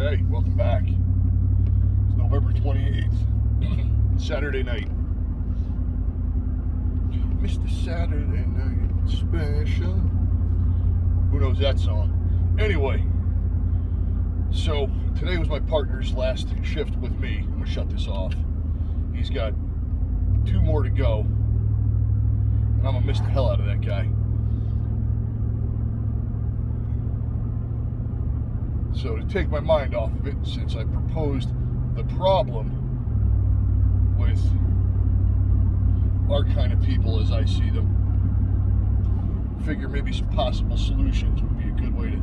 Hey, welcome back. It's November 28th, Saturday night. Mr. Saturday Night Special. Who knows that song? Anyway, so today was my partner's last shift with me. I'm going to shut this off. He's got 2 more to go, and I'm going to miss the hell out of that guy. So to take my mind off of it, since I proposed the problem with our kind of people as I see them, figure maybe some possible solutions would be a good way to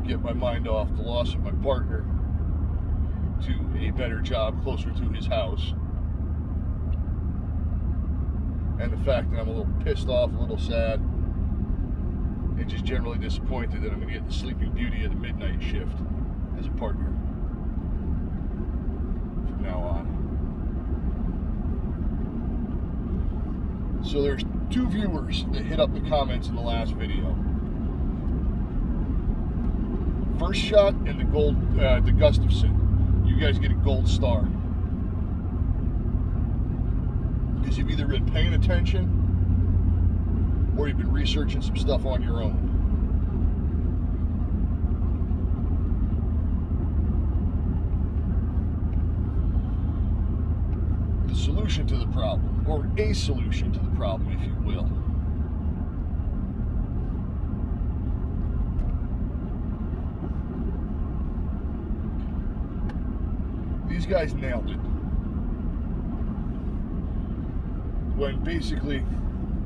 get my mind off the loss of my partner to a better job closer to his house. And the fact that I'm a little pissed off, a little sad, and just generally disappointed that I'm going to get the Sleeping Beauty of the midnight shift as a partner from now on. So there's 2 viewers that hit up the comments in the last video. First Shot and the Gustafson. You guys get a gold star. Because you've either been paying attention or you've been researching some stuff on your own. The solution to the problem, or a solution to the problem, if you will. These guys nailed it. When basically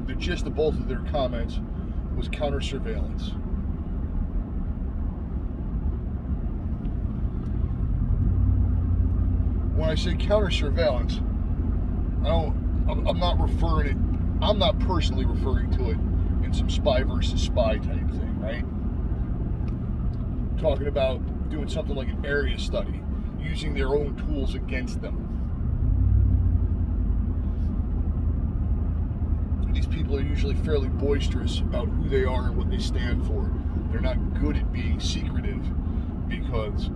the gist of both of their comments was counter surveillance. When I say counter surveillance, I'm not personally referring to it in some spy versus spy type thing, right? I'm talking about doing something like an area study, using their own tools against them. These people are usually fairly boisterous about who they are and what they stand for. They're not good at being secretive because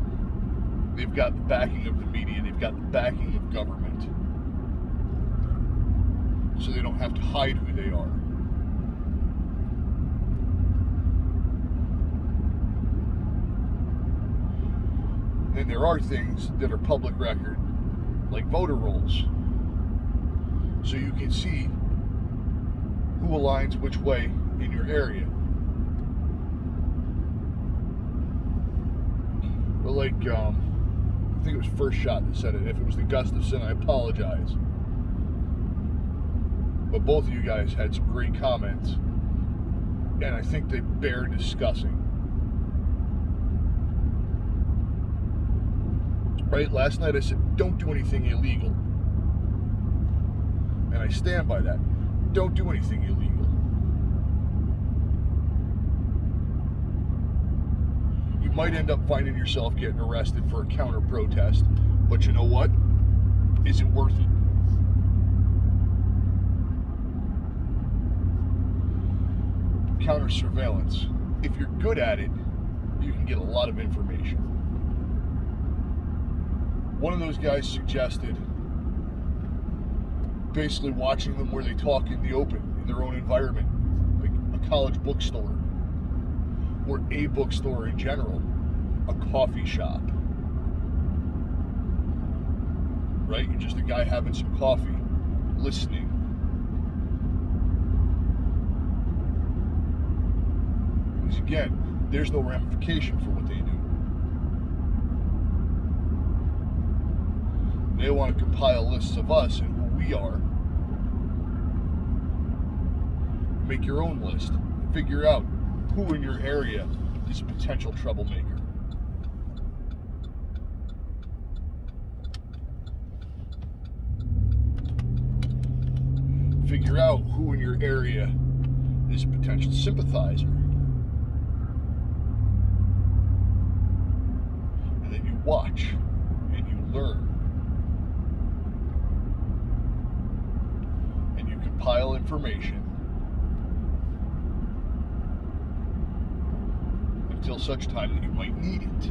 they've got the backing of the media, they've got the backing of government. So they don't have to hide who they are. Then there are things that are public record, like voter rolls. So you can see who aligns which way in your area. But like, I think it was First Shot that said it. If it was the Gustafson, I apologize. But both of you guys had some great comments, and I think they bear discussing. Right? Last night I said, don't do anything illegal. And I stand by that. Don't do anything illegal. You might end up finding yourself getting arrested for a counter protest, but you know what? Is it worth it? Counter surveillance. If you're good at it, you can get a lot of information. One of those guys suggested basically watching them where they talk in the open, in their own environment, like a college bookstore, or a bookstore in general, a coffee shop. Right? You're just a guy having some coffee, listening. Because again, there's no ramification for what they do. They want to compile lists of us and who we are. Make your own list. Figure out who in your area is a potential troublemaker. Figure out who in your area is a potential sympathizer. And then you watch and you learn. And you compile information until such time that you might need it.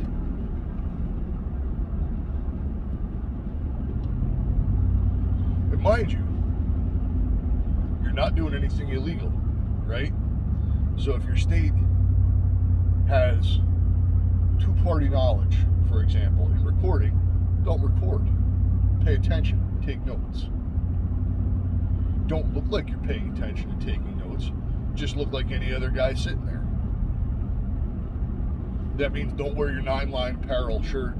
mind you, you're not doing anything illegal, right? So if your state has two-party knowledge, for example, in recording, don't record. Pay attention, take notes. Don't look like you're paying attention and taking notes. Just look like any other guy sitting there. That means don't wear your 9-line apparel shirt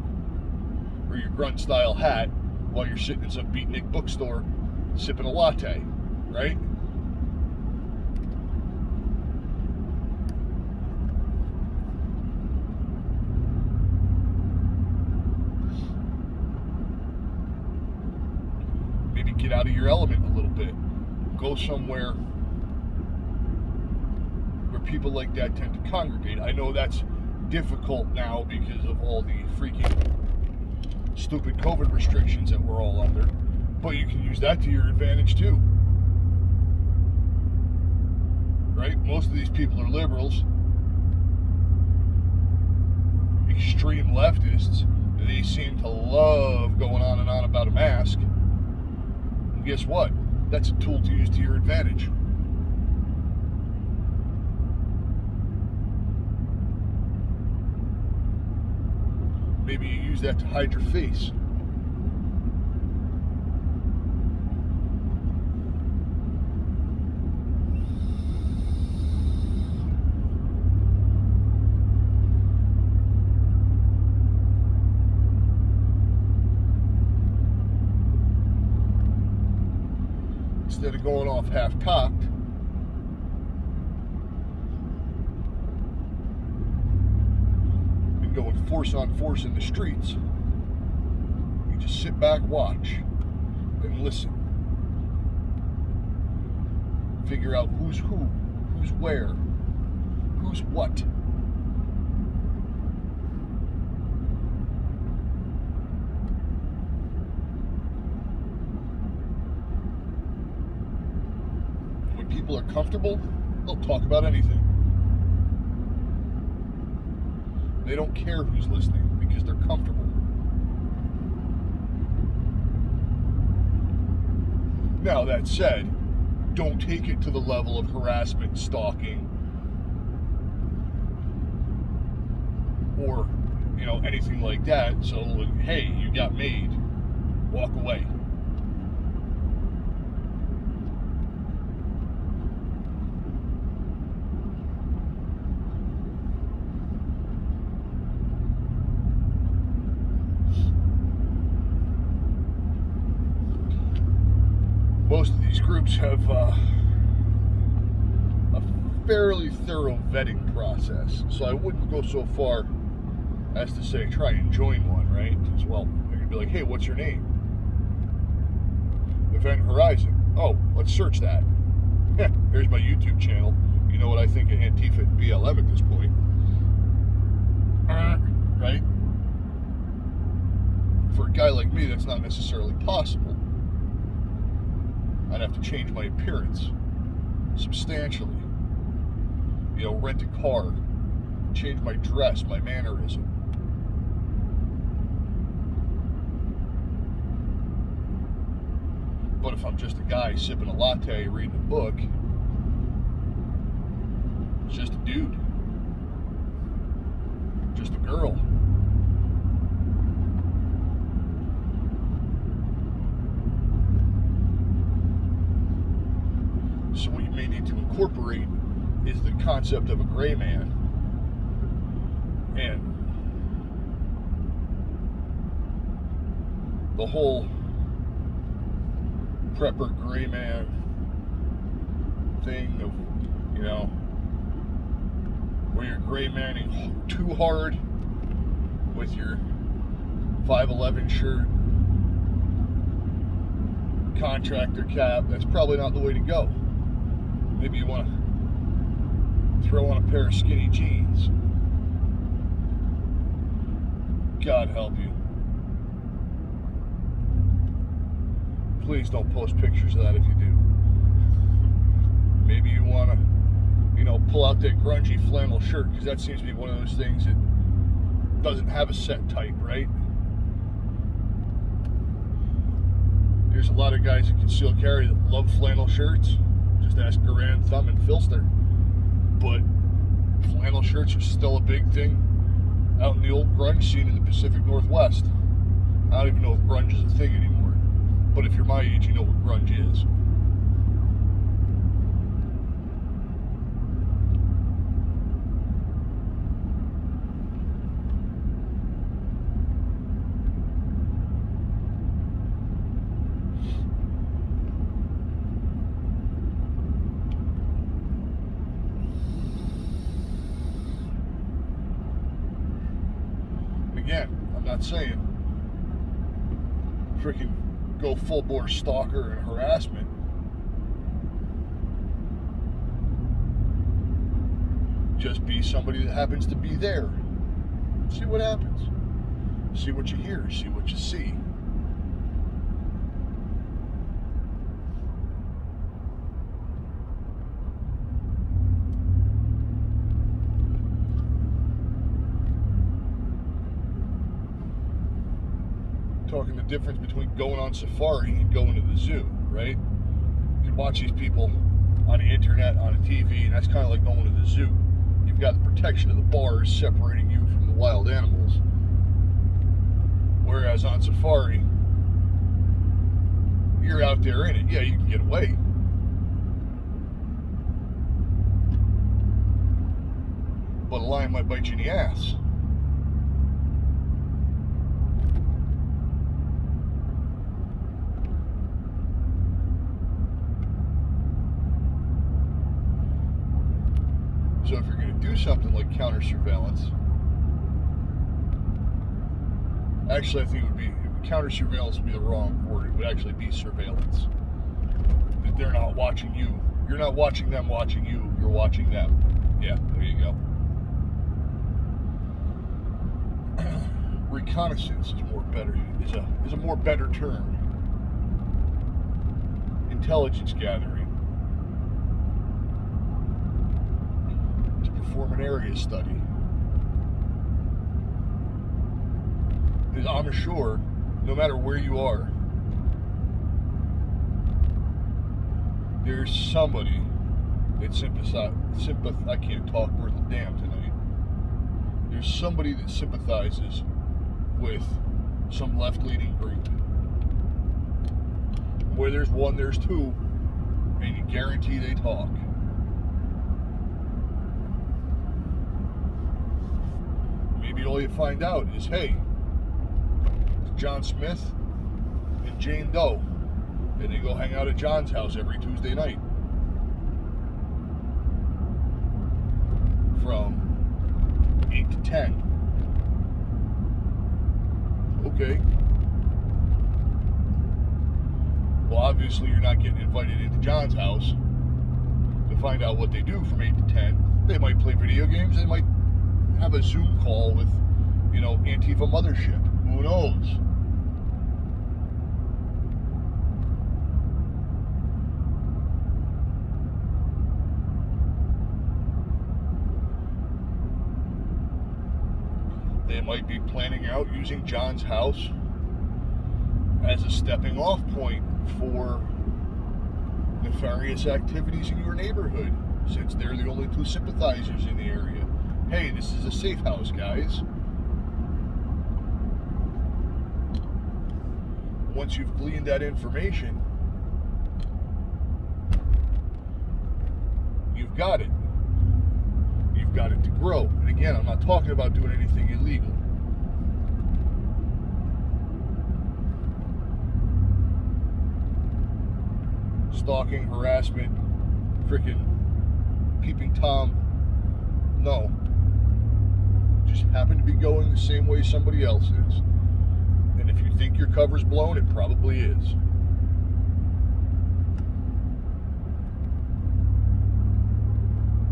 or your grunt style hat while you're sitting in some beatnik bookstore sipping a latte, right? Maybe get out of your element a little bit. Go somewhere where people like that tend to congregate. I know that's difficult now because of all the freaking stupid COVID restrictions that we're all under, but you can use that to your advantage too, right? Most of these people are liberals, extreme leftists. They seem to love going on and on about a mask. And guess what? That's a tool to use to your advantage. Maybe you use that to hide your face. Instead of going off half-cocked, and going force on force in the streets, you just sit back, watch, and listen. Figure out who's who, who's where, who's what. People are comfortable, they'll talk about anything. They don't care who's listening because they're comfortable. Now, that said, don't take it to the level of harassment, stalking, or, anything like that. So, hey, you got made. Walk away. Most of these groups have a fairly thorough vetting process, so I wouldn't go so far as to say try and join one, right? Because, well, they're going to be like, hey, what's your name? Event Horizon. Oh, let's search that. Here's my YouTube channel. You know what I think of Antifa and BLM at this point. Right? For a guy like me, that's not necessarily possible. I'd have to change my appearance substantially. Rent a car, change my dress, my mannerism. But if I'm just a guy sipping a latte, reading a book, it's just a dude, just a girl. So what you may need to incorporate is the concept of a gray man. And the whole prepper gray man thing of, where you're gray manning too hard with your 511 shirt, contractor cap. That's probably not the way to go. Maybe you want to throw on a pair of skinny jeans. God help you. Please don't post pictures of that if you do. Maybe you want to, pull out that grungy flannel shirt, because that seems to be one of those things that doesn't have a set type, right? There's a lot of guys that conceal carry that love flannel shirts. Just ask Garand, Thumb, and Filster. But flannel shirts are still a big thing out in the old grunge scene in the Pacific Northwest. I don't even know if grunge is a thing anymore. But if you're my age, you know what grunge is. Again, I'm not saying freaking go full bore stalker and harassment. Just be somebody that happens to be there. See what happens. See what you hear. See what you see. Talking the difference between going on safari and going to the zoo, right? You can watch these people on the internet, on the TV, and that's kind of like going to the zoo. You've got the protection of the bars separating you from the wild animals. Whereas on safari, you're out there in it. Yeah, you can get away. But a lion might bite you in the ass. So if you're going to do something like counter surveillance, actually I think it would be, counter surveillance would be the wrong word. It would actually be surveillance. Because they're not watching you. You're not watching them watching you. You're watching them. Yeah, there you go. Reconnaissance is a more better term. Intelligence gathering. Perform an area study. Because I'm sure, no matter where you are, there's somebody that I can't talk worth a damn tonight. There's somebody that sympathizes with some left-leaning group. Where there's one, there's two, and you guarantee they talk. Maybe all you find out is, hey, John Smith and Jane Doe, and they go hang out at John's house every Tuesday night from 8 to 10. Okay. Well, obviously you're not getting invited into John's house to find out what they do from 8 to 10. They might play video games. They might have a Zoom call with, Antifa Mothership. Who knows? They might be planning out using John's house as a stepping off point for nefarious activities in your neighborhood, since they're the only two sympathizers in the area. Hey, this is a safe house, guys. Once you've gleaned that information, you've got it. You've got it to grow. And again, I'm not talking about doing anything illegal. Stalking, harassment, freaking peeping Tom. No. Just happen to be going the same way somebody else is. And if you think your cover's blown, it probably is.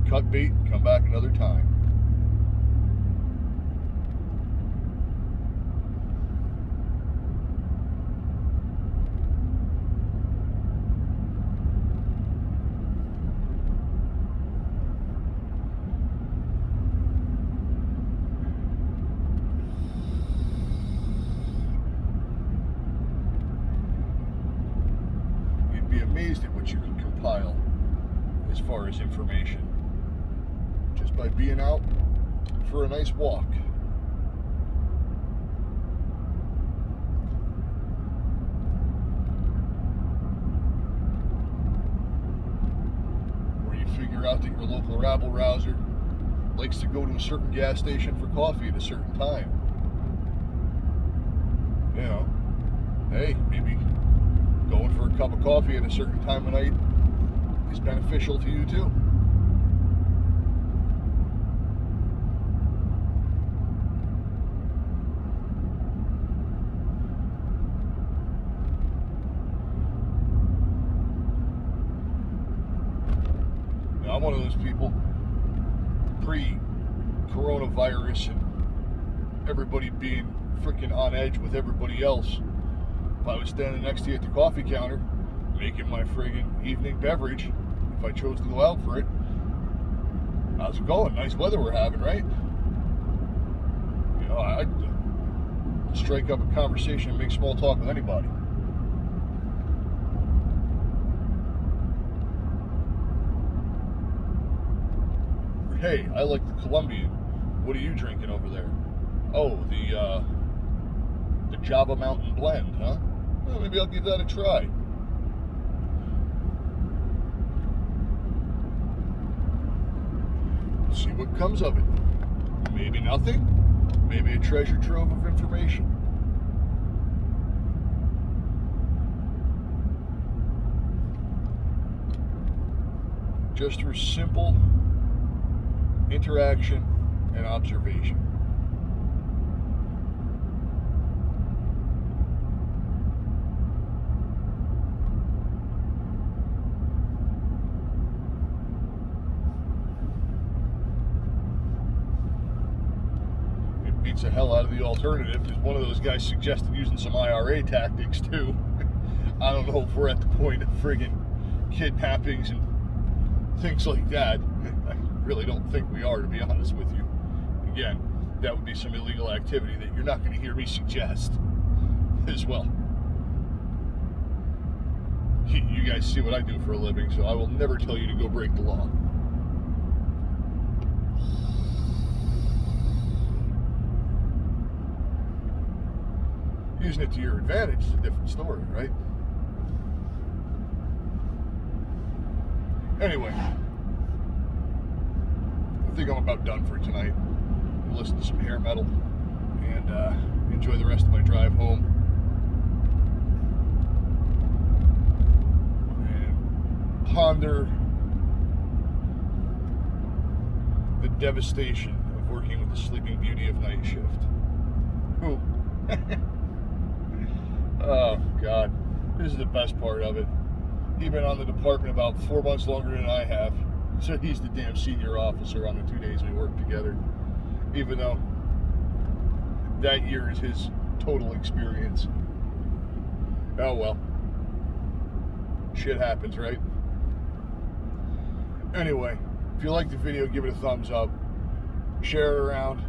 Cut bait and come back another time. amazed at what you can compile as far as information just by being out for a nice walk. Where you figure out that your local rabble-rouser likes to go to a certain gas station for coffee at a certain time. You know, hey, maybe going for a cup of coffee at a certain time of night is beneficial to you too. Now, I'm one of those people, pre-coronavirus and everybody being freaking on edge with everybody else. If I was standing next to you at the coffee counter making my friggin' evening beverage, if I chose to go out for it, how's it going? Nice weather we're having, right? You know, I'd strike up a conversation and make small talk with anybody. Hey, I like the Colombian. What are you drinking over there? Oh, the Java Mountain Blend, huh? Well, maybe I'll give that a try. See what comes of it. Maybe nothing. Maybe a treasure trove of information. Just through simple interaction and observation. Beats the hell out of the alternative, because one of those guys suggested using some IRA tactics too. I don't know if we're at the point of friggin' kidnappings and things like that. I really don't think we are, to be honest with you. Again, that would be some illegal activity that you're not going to hear me suggest as well. You guys see what I do for a living, so I will never tell you to go break the law. Using it to your advantage is a different story, right? Anyway, I think I'm about done for tonight. I'll listen to some hair metal and enjoy the rest of my drive home. And ponder the devastation of working with the Sleeping Beauty of night shift. Who? Oh, God. This is the best part of it. He's been on the department about 4 months longer than I have. So he's the damn senior officer on the 2 days we worked together. Even though that year is his total experience. Oh, well. Shit happens, right? Anyway, if you liked the video, give it a thumbs up. Share it around.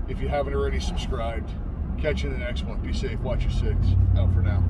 If you haven't already subscribed, catch you in the next one. Be safe. Watch your six. Out for now.